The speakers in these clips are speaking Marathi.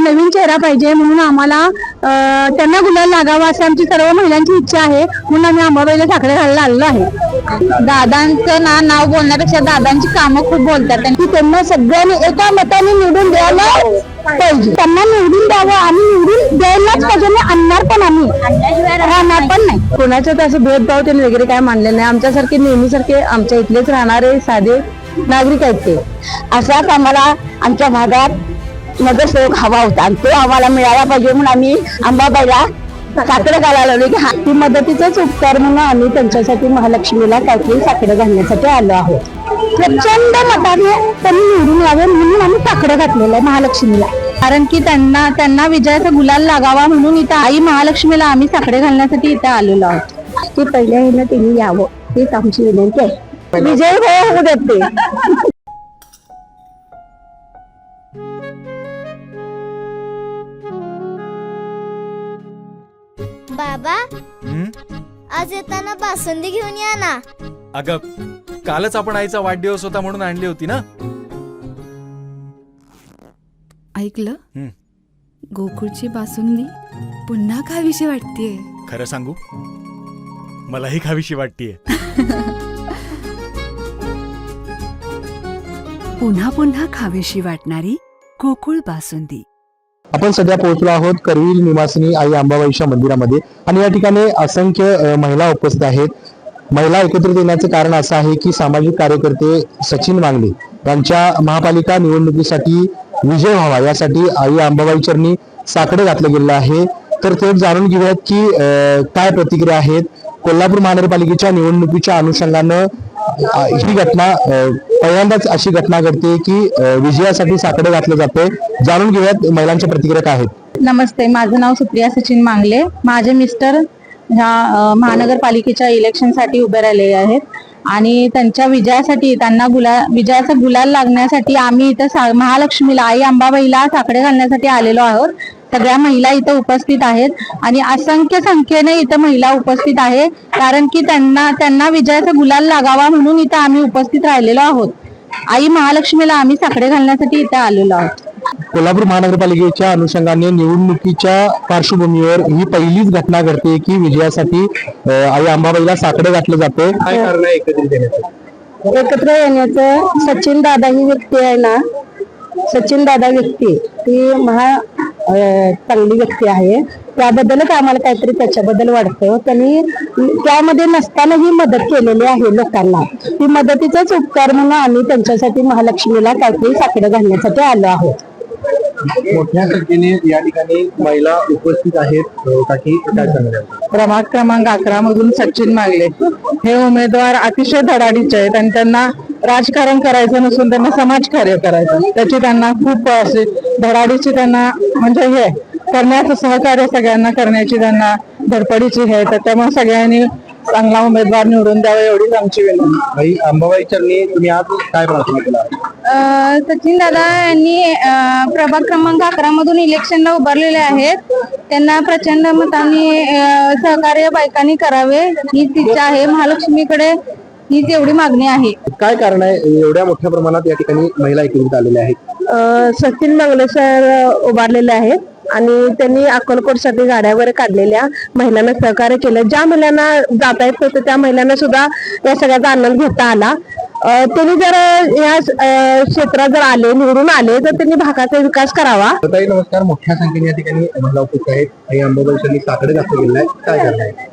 नवीन चेहरा पाहिजे म्हणून आम्हाला त्यांना गुलाल लागावा अशी आमची सर्व महिलांची इच्छा आहे, म्हणून आम्ही अंबाबाईला साखरे घालायला आलेलो आहे. दादांचं नाव बोलण्यापेक्षा दादांची कामं खूप बोलतात आणि त्यांना सगळ्यांनी एका मताने निवडून द्यायला पाहिजे. त्यांना निवडून द्यावं आणि निवडून द्यायलाच पाहिजे. आणणार पण आम्ही, राहणार पण नाही. कोणाच्यात असं भेदभाव त्यांनी वगैरे काय मानले नाही. आमच्यासारखे नेहमीसारखे आमच्या इथलेच राहणारे साधे नागरिक आहेत ते. असाच आम्हाला आमच्या भागात नगरसेवक हवा होता आणि तो आम्हाला मिळाला पाहिजे म्हणून आम्ही अंबाबाईला साखरे घालायला लागलो की हा ती मदतीचाच उपकार म्हणून आम्ही त्यांच्यासाठी महालक्ष्मीला काहीतरी साखरे घालण्यासाठी आलो आहोत. प्रचंड मताने त्यांनी निवडून यावे म्हणून आम्ही साखरे घातलेलं आहे महालक्ष्मीला. कारण की त्यांना विजयाचा गुलाल लागावा म्हणून इथं आई महालक्ष्मीला आम्ही साखरे घालण्यासाठी इथं आलेलो आहोत. ती पहिल्या येणं त्यांनी यावं हीच आमची विनंती आहे. विजय होऊ देत ते. बाबा आज येताना बासुंदी घेऊन या ना. अगं कालच आपण आईचा वाढदिवस होता म्हणून आणली होती ना. ऐकलं, गोकुळची बासुंदी पुन्हा खावीशी वाटतेय. खरं सांगू, मलाही खावीशी वाटतेय. पुन्हा पुन्हा खावीशी वाटणारी गोकुळ बासुंदी. आपण सध्या पोहोचलो आहोत करवीर निवासिनी आई अंबाबाईच्या मंदिरामध्ये आणि या ठिकाणी असंख्य महिला उपस्थित आहेत. महिला एकत्रित येण्याचं कारण असं आहे की सामाजिक कार्यकर्ते सचिन मांगले यांच्या महापालिका निवडणुकीसाठी विजय व्हावा यासाठी आई अंबाबाई चरणी साकडे घातलं गेलेलं आहे. तर ते जाणून घेऊयात की काय प्रतिक्रिया आहेत. कोल्हापूर महानगरपालिकेच्या निवडणुकीच्या अनुषंगानं ही घटना पहिल्यांदाच अशी घटना घडते की विजयासाठी साकडे घातलं जाते. जाणून घेऊयात महिलांच्या प्रतिक्रिया काय आहेत. नमस्ते, माझं नाव सुप्रिया सचिन मांगले. माझे मिस्टर ह्या महानगरपालिकेच्या इलेक्शनसाठी उभे राहिलेले आहेत आणि त्यांच्या विजयासाठी त्यांना विजयाचा गुलाल लागण्यासाठी आम्ही इथं महालक्ष्मीला आई अंबाबाईला साकडे घालण्यासाठी आलेलो आहोत. सगळ्या महिला इथं उपस्थित आहेत आणि असंख्य संख्येने इथं महिला उपस्थित आहे कारण की त्यांना विजयाचा गुलाल लागावा म्हणून इथं आम्ही उपस्थित राहिलेलो आहोत. आई महालक्ष्मीला आम्ही साकडे घालण्यासाठी इथं आलेलो आहोत. कोल्हापूर महानगरपालिकेच्या अनुषंगाने निवडणुकीच्या पार्श्वभूमीवर ही पहिलीच घटना घडते की विजयासाठी आई अंबाबाईला साकडे घातलं जाते. काय कारण आहे एकत्र येण्याचं? सचिन दादा ही व्यक्ती आहे ना, सचिन दादा व्यक्ती ती चांगली व्यक्ती आहे. त्याबद्दलच आम्हाला काहीतरी त्याच्याबद्दल वाटतं. त्यांनी त्यामध्ये नसतानाही मदत केलेली आहे लोकांना. ती मदतीचाच उपकार म्हणून आम्ही त्यांच्यासाठी महालक्ष्मीला काहीतरी साकडे घालण्यासाठी आलो आहोत. मोठ्या संख्येने या ठिकाणी महिला उपस्थित आहेत. काय सांगणार? प्रभाग क्रमांक 11 मधून सचिन मांगले हे उमेदवार अतिशय धडाडीचे आहेत आणि त्यांना राजकारण करायचं नसून त्यांना समाजकार्य करायचं. त्याची त्यांना खूप असे धडाडीची त्यांना म्हणजे हे करण्याचं सहकार्य सगळ्यांना करण्याची त्यांना धडपडीची आहे. तर त्यामुळे सगळ्यांनी चांगला उमेदवार निवडून द्यावा एवढीच आमची विनंती. आई अंबाबाई चरणी तुम्ही आज काय प्रार्थना केला? सचिन दादा यांनी प्रभाग क्रमांक 11 मधून इलेक्शनला उभारलेले आहेत. त्यांना प्रचंड मताने सहकार्य बायकांनी करावे हीच इच्छा आहे. महालक्ष्मीकडे हीच एवढी मागणी आहे. काय कारण आहे एवढ्या मोठ्या प्रमाणात या ठिकाणी महिला एकत्रित आलेल्या आहेत? सचिन मांगले सर उभारलेले आहेत आणि त्यांनी अक्कलकोटसाठी गाड्या वगैरे काढलेल्या महिलांना सहकार्य केलं. ज्या महिलांना जाता येत नव्हतं त्या महिलांना सुद्धा या सगळ्याचा आनंद घेता आला. त्यांनी जर या क्षेत्रात जर आले निवडून आले तर त्यांनी भागाचा विकास करावा. नमस्कार, मोठ्या संख्येने या ठिकाणी महिला उपस्थित आहेत. आई अंबाबाई साकडे घातलं गेलं आहे. काय करणार?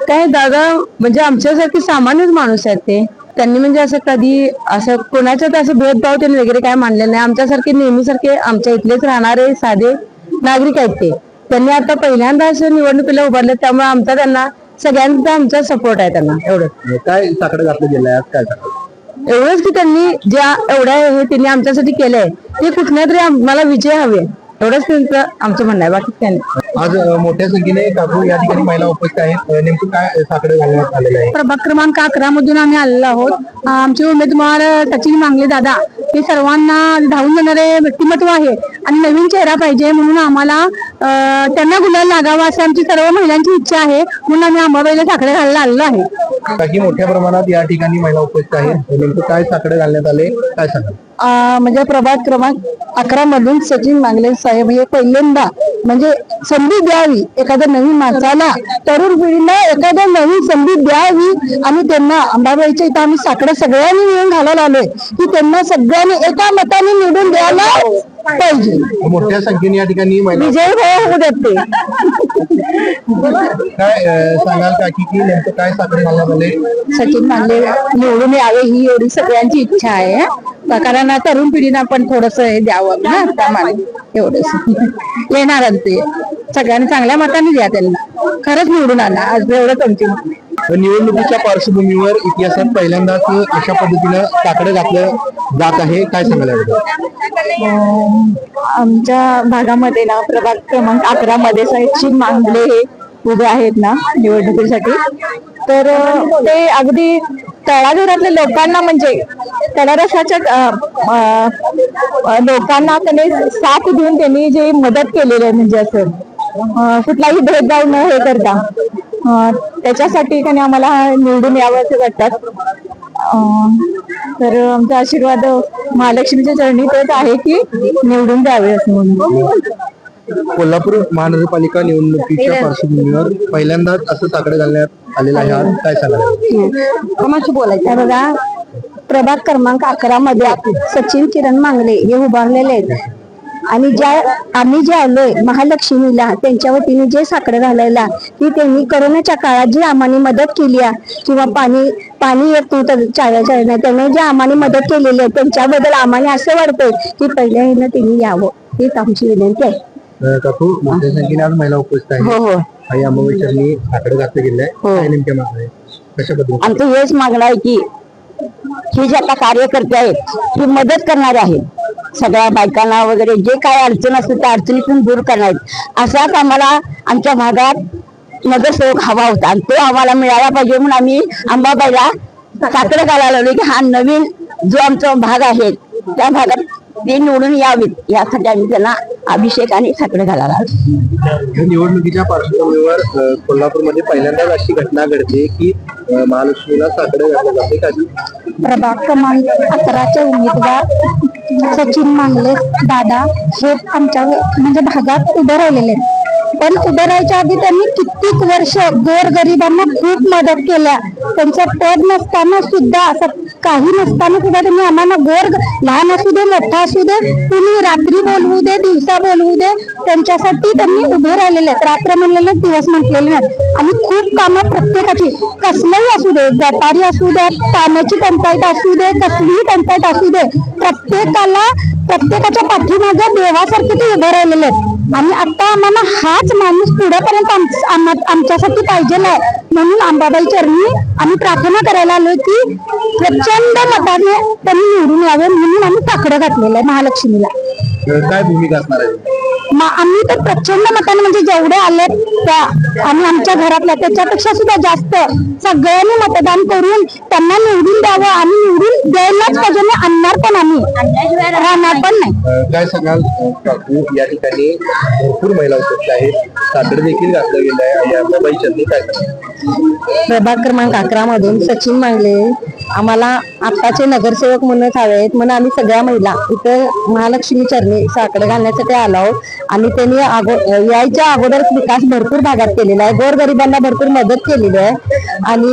काय दादा म्हणजे आमच्यासारखी सामान्यच माणूस आहेत ते. त्यांनी म्हणजे असं कधी असं कोणाच्यात असं भेदभाव त्यांनी वगैरे काय मानले नाही. आमच्यासारखे नेहमीसारखे आमच्या इथलेच राहणारे साधे नागरिक आहेत ते. त्यांनी आता पहिल्यांदा असं निवडणुकीला उभारले त्यामुळे आमचा त्यांना सगळ्यांचा आमचा सपोर्ट आहे त्यांना. एवढं काय साकडे घातलं गेलं आहे? काय एवढंच की त्यांनी ज्या एवढ्या हे त्यांनी आमच्यासाठी केलंय ते कुठल्या तरी आम्हाला विजय हवे एवढंच त्यांचं आमचं म्हणणं आहे. बाकी त्यांनी आज मोठ्या संख्येने काकू या ठिकाणी महिला उपस्थित आहेत. नेमकं काय साकडे घालण्यात आलेलं आहे? प्रभाग क्रमांक 11 मधून आम्ही आलेलो आहोत. आमचे उमेदवार सचिन मांगले दादा हे सर्वांना धावून जाणारे व्यक्तिमत्व आहे आणि नवीन चेहरा पाहिजे म्हणून आम्हाला त्यांना गुलाल लागावा अशी आमची सर्व महिलांची इच्छा आहे. म्हणून आम्ही अंबाबाईला साकडे घालायला आलेलो आहे. बाकी मोठ्या प्रमाणात या ठिकाणी महिला उपस्थित आहेत. नेमकं काय साकडे घालण्यात आले काय सांगा? म्हणजे प्रभाग क्रमांक 11 मधून सचिन मांगले साहेब हे पहिल्यांदा म्हणजे संधी द्यावी एखाद्या नवीन माणसाला, तरुण पिढीला एखाद्या नवीन संधी द्यावी आणि त्यांना अंबाबाईच्या इथं आम्ही साकडं सगळ्यांनी मिळून घालायला आलोय की त्यांना सगळ्यांनी एका मताने निवडून द्यायला पाहिजे. मोठ्या संख्येने या ठिकाणी महिला विजय होऊ देत ते. काय सांगाल काकी की नेमकं काय साखर घालण्यात आले? सचिन मांगले निवडून यावे ही एवढी सगळ्यांची इच्छा आहे. कारण तरुण पिढीनं आपण थोडस हे द्यावं ना त्यामाने एवढंच येणार ते सगळ्यांनी चांगल्या मताने द्या त्यांना. खरंच निवडून आणा आज एवढंच आमची. निवडणुकीच्या पार्श्वभूमीवर इतिहासात पहिल्यांदाच अशा पद्धतीनं साकडं घातलं जात आहे, काय सांगायला आमच्या भागामध्ये ना प्रभाग क्रमांक 11 मध्ये सचिन मांगले हे उभे आहेत ना निवडणुकीसाठी. तर ते अगदी तळागाळातल्या लोकांना म्हणजे तळारसाच्या लोकांना त्याने साथ देऊन त्यांनी जे मदत केलेली आहे म्हणजे असं कुठलाही भेदभाव न हे करता त्याच्यासाठी त्याने आम्हाला निवडून यावं असं वाटतात. तर आमचा आशीर्वाद महालक्ष्मीच्या चरणी तेच आहे की निवडून द्यावे असं म्हणून. कोल्हापूर महानगरपालिका निवडणुकीच्या पार्श्वभूमीवर पहिल्यांदाच असं साकडं घालण्यात आलेलं आहे, आज काय सांगायला? कोणाशी बोलायचं बघा. प्रभाग क्रमांक 11 मध्ये सचिन किरण मांगले हे उभारलेले आहेत आणि आम्ही जे आलोय महालक्ष्मीला त्यांच्या वतीने जे साकडं घालायला की त्यांनी कोरोनाच्या काळात जी आम्हाला मदत केली आहे किंवा पाणी येत नव्हतं चाव्या त्यांनी जे आम्हाला मदत केलेली आहे त्यांच्याबद्दल आम्हाला असं वाटतंय की पहिल्या ह्यानं त्यांनी यावं हीच आमची विनंती आहे. काकू मोठ्या संख्येने आज महिला उपस्थित आहेत. हो हो आई अंबाबाई चरणी साकडं घातलं गेलंय, काय नेमक्या मागणं आहे, कशा पद्धतीने? आमचं हेच मागणं आहे की हे जे आता कार्यकर्ते आहेत हे मदत करणारे आहेत सगळ्या बायकांना वगैरे जे काय अडचण असते त्या अडचणीतून दूर करणार असाच आम्हाला आमच्या भागात नगरसेवक हवा होता आणि तो आम्हाला मिळाला पाहिजे म्हणून आम्ही अंबाबाईला साकडं घालायला लागलो की हा नवीन जो आमचा भाग आहे त्या भागात ते निवडून यावेत यासाठी आम्ही त्यांना अभिषेक आणि साकडं घालायला. निवडणुकीच्या पार्श्वभूमीवर कोल्हापूरमध्ये पहिल्यांदाच अशी घटना घडते की महालक्ष्मीला साकडं घातलं जाते का? प्रभाग क्रमांक 11चे उमेदवार सचिन मांगले दादा हे आमच्या म्हणजे भागात उभे राहिलेले आहेत. पण उभे राहायच्या आधी त्यांनी कित्येक वर्ष गोरगरिबांना खूप मदत केल्या. त्यांचं पद नसताना सुद्धा असं काही नसताना सुद्धा त्यांनी आम्हाला लहान असू दे मोठा असू दे तुम्ही रात्री बोलवू दे दिवसा बोलवू दे त्यांच्यासाठी त्यांनी उभे राहिलेले आहेत. रात्र म्हणलेले दिवस म्हटलेले नाहीत. आणि खूप कामं प्रत्येकाची कसलंही असू दे व्यापारी असू दे पाण्याची टंचाईत असू दे कसलीही टंचाईत असू दे प्रत्येकाच्या पाठीमागे देवासारखे ते उभे राहिलेले आहेत. आणि आता आम्हाला हाच माणूस पुढेपर्यंत आमच्यासाठी पाहिजे आहे म्हणून अंबाबाई चरणी आम्ही प्रार्थना करायला आलोय की प्रचंड मताने त्यांनी निवडून यावे म्हणून आम्ही साकडं घातलेलं आहे महालक्ष्मीला. काय भूमिका असणार आहे? आम्ही तर प्रचंड मताने म्हणजे जेवढे आले त्या आणि आमच्या घरातल्या त्याच्यापेक्षा सुद्धा जास्त सगळ्यांनी मतदान करून त्यांना निवडून द्यावं आणि निवडून द्यायलाच पाहिजे. आणणार पण आम्ही राहणार पण नाही. काय सांगाल काकू, या ठिकाणी भरपूर महिला उपस्थित आहेत, साकडं देखील घातलं गेलं आहे आणि अंबाबाई चरणी काय सांगाल? प्रभाग क्रमांक 11 मधून सचिन मांगले आम्हाला आत्ताचे नगरसेवक म्हणूनच हवे आहेत म्हणून आम्ही सगळ्या महिला इथं महालक्ष्मी चरणी साकडं घालण्यासाठी आलो आणि त्यांनी यायच्या अगोदर विकास भरपूर भागात केलेला आहे. गोरगरिबांना भरपूर मदत केलेली आहे आणि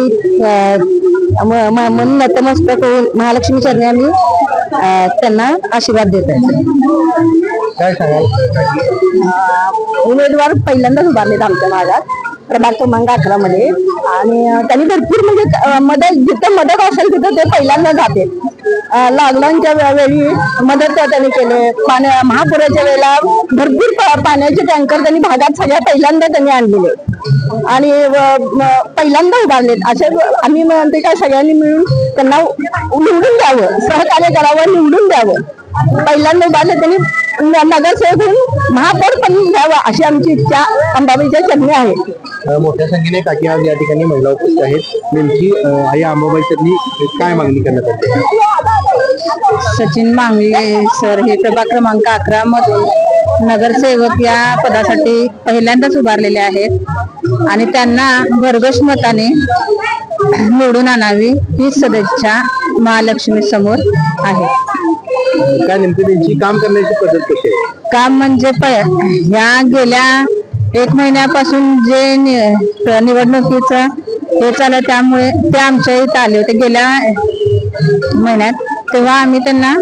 म्हणून नतमस्तक होऊन महालक्ष्मी चरणी आम्ही त्यांना आशीर्वाद देत आहे. काय सांगाल? उमेदवार पहिल्यांदाच उभारलेत आमच्या भागात प्रभाग क्रमांक 11 मध्ये आणि त्यांनी भरपूर म्हणजे मदत जिथे मदत असेल तिथे ते पहिल्यांदा जाते. लॉकडाऊनच्या वेळी मदत त्यांनी केली. महापुराच्या वेळेला भरपूर पाण्याचे टँकर त्यांनी भागात सगळ्या पहिल्यांदा त्यांनी आणलेले आणि पहिल्यांदा उभारलेत. असे आम्ही म्हणते काय सगळ्यांनी मिळून त्यांना निवडून द्यावं, सहकार्य करावं, निवडून द्यावं. पहिल्यांदा उभारले त्यांनी नगरसेवक होऊन महापौर पण द्यावा अशी आमची इच्छा अंबाबाईच्या चरणी आहे. मोठ्या संख्येने काकी आज या ठिकाणी महिला उपस्थित आहेत. नेमकी आई अंबाबाई चरणी काय मागणी करण्यात आली? सचिन मांगले सर हे प्रभाग क्रमांक 11 मधून नगरसेवक या पदासाठी पहिल्यांदाच उभारलेले आहेत आणि त्यांना भरघोस मताने निवडून आणावी ही सदिच्छा महालक्ष्मी समोर आहे. काय नेमकी त्यांची काम करण्याची पद्धत कशी आहे? काम म्हणजे ह्या गेल्या 1 महिन्यापासून जे निवडणुकीचं हे चालू त्यामुळे ते आमच्या इथं आले होते गेल्या महिन्यात. तेव्हा आम्ही त्यांना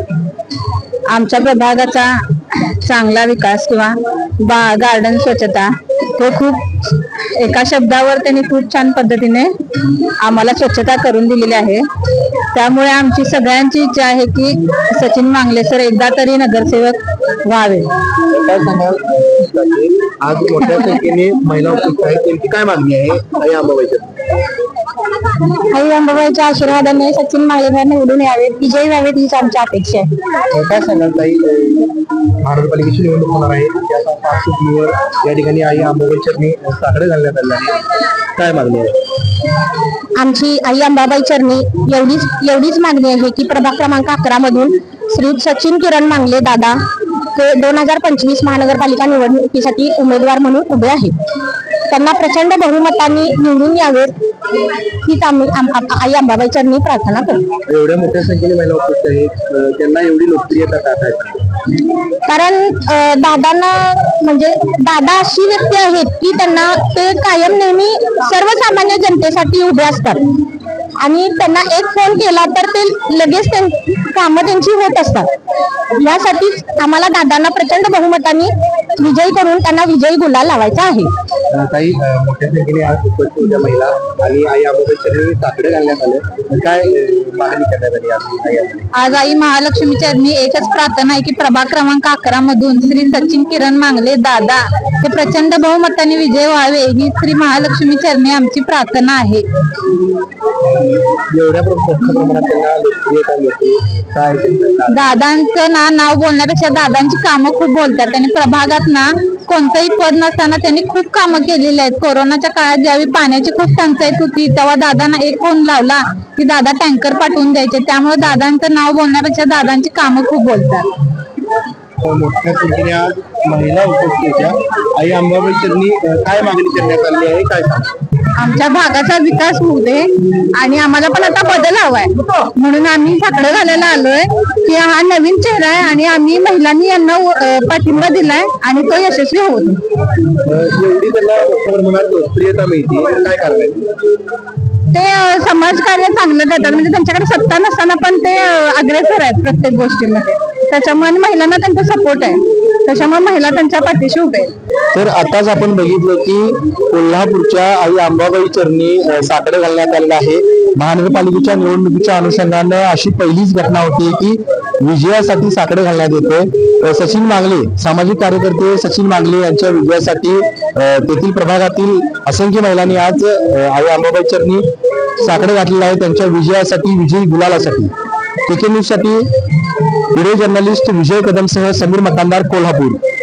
आमच्या प्रभागाचा चांगला विकास किंवा गार्डन स्वच्छता हे खूप एका शब्दावर त्यांनी खूप छान पद्धतीने आम्हाला स्वच्छता करून दिलेली आहे. त्यामुळे आमची सगळ्यांची इच्छा आहे की सचिन मांगले सर एकदा तरी नगरसेवक व्हावे. काय सांगाल आज मोठ्या संख्येने महिला उपस्थित आहेत, त्यांची काय मागणी आहे आई अंबाबाईच्या? आई अंबाबाईच्या आशीर्वादाने सचिन मांगले निवडून यावेत, विजयी व्हावेत हीच आमची अपेक्षा आहे. काय सांगाल ताई, महानगरपालिकेची निवडणूक होणार आहे, त्या पार्श्वभूमीवर या ठिकाणी आई अंबाबाई चरणी साकडे घालण्यात आले आहे, काय मागणी आहे? आमची आई अंबाबाई चरणी एवढीच मागणी आहे की प्रभाग क्रमांक 11 मधून श्री सचिन किरण मांगले दादा ते 2025 महानगरपालिका निवडणुकीसाठी उमेदवार म्हणून उभे आहेत. त्यांना प्रचंड बहुमताने निवडून यावेत हीच आम्ही आई अंबाबाई चरणी प्रार्थना करतो. एवढ्या मोठ्या संख्येने महिला उपस्थित आहेत, त्यांना एवढी लोकप्रियता का आहे? कारण दादांना म्हणजे दादा अशी व्यक्ती आहेत की त्यांना ते कायम नेहमी सर्वसामान्य जनतेसाठी उभे असतात आणि त्यांना एक फोन केला तर ते लगेच कामं त्यांची होत असतात. यासाठीच आम्हाला दादांना प्रचंड बहुमताने विजयी करून त्यांना विजयी गुलाल लावायचा आहे. काही मोठ्या संख्येने आज उपस्थित होत्या महिला आणि आई अंबाबाई चरणी साकडे घालण्यात आले, काय मागणी करण्यात आली? आज आई महालक्ष्मी चरणी एकच प्रार्थना आहे की प्रभाग क्रमांक 11 मधून श्री सचिन किरण मांगले दादा हे प्रचंड बहुमताने विजय व्हावे ही श्री महालक्ष्मी चरणी आमची प्रार्थना आहे. एवढ्या प्रमाणात त्यांना लोकप्रियता मिळते, काय दादांचं नाव बोलण्यापेक्षा दादांची कामं खूप बोलतात. त्यांनी प्रभागात ना कोणतंही पद नसताना त्यांनी खूप कामं केलेली आहेत. कोरोनाच्या काळात ज्यावेळी पाण्याची खूप टंचाई होती तेव्हा दादांना एक फोन लावला की दादा टँकर पाठवून द्यायचे. त्यामुळे दादांचं नाव बोलण्यापेक्षा दादांची कामं खूप बोलतात. मोठ्या संख्येने आज महिला उपस्थित होत्या, आई अंबाबाई चरणी काय मागणी करण्यात आली आहे, काय सांगा? आमच्या भागाचा विकास होऊ दे आणि आम्हाला पण आता बदल हवाय म्हणून आम्ही साकडं घालायला आलोय की हा नवीन चेहरा आहे आणि आम्ही महिलांनी यांना पाठिंबा दिलाय आणि तो यशस्वी होत. एवढी त्यांना मोठ्या प्रमाणात लोकप्रियता मिळते, काय करायचं? ते समाजकार्य चांगलं देतात म्हणजे त्यांच्याकडे सत्ता नसताना पण ते अग्रेसर आहेत प्रत्येक गोष्टीमध्ये. त्याच्यामुळे महिलांना त्यांचा सपोर्ट आहे, त्याच्यामुळे महिला त्यांच्या पाठीशी उभे आहेत. तर आताच आपण बघितलं की कोल्हापूरच्या आई अंबाबाई चरणी साकडे घालण्यात आलेलं आहे. महानगरपालिकेच्या निवडणुकीच्या अनुषंगानं अशी पहिलीच घटना होती की विजयासाठी साकडे घालण्यात येते. सचिन मांगले सामाजिक कार्यकर्ते सचिन मांगले यांच्या विजयासाठी तेथील प्रभागातील असंख्य महिलांनी आज आई अंबाबाई चरणी साकडे घातलेले आहे त्यांच्या विजयासाठी, विजयी गुलालासाठी. TK न्यूज साठी व्हिडिओ जर्नलिस्ट विजय कदमसह समीर मकानदार, कोल्हापूर.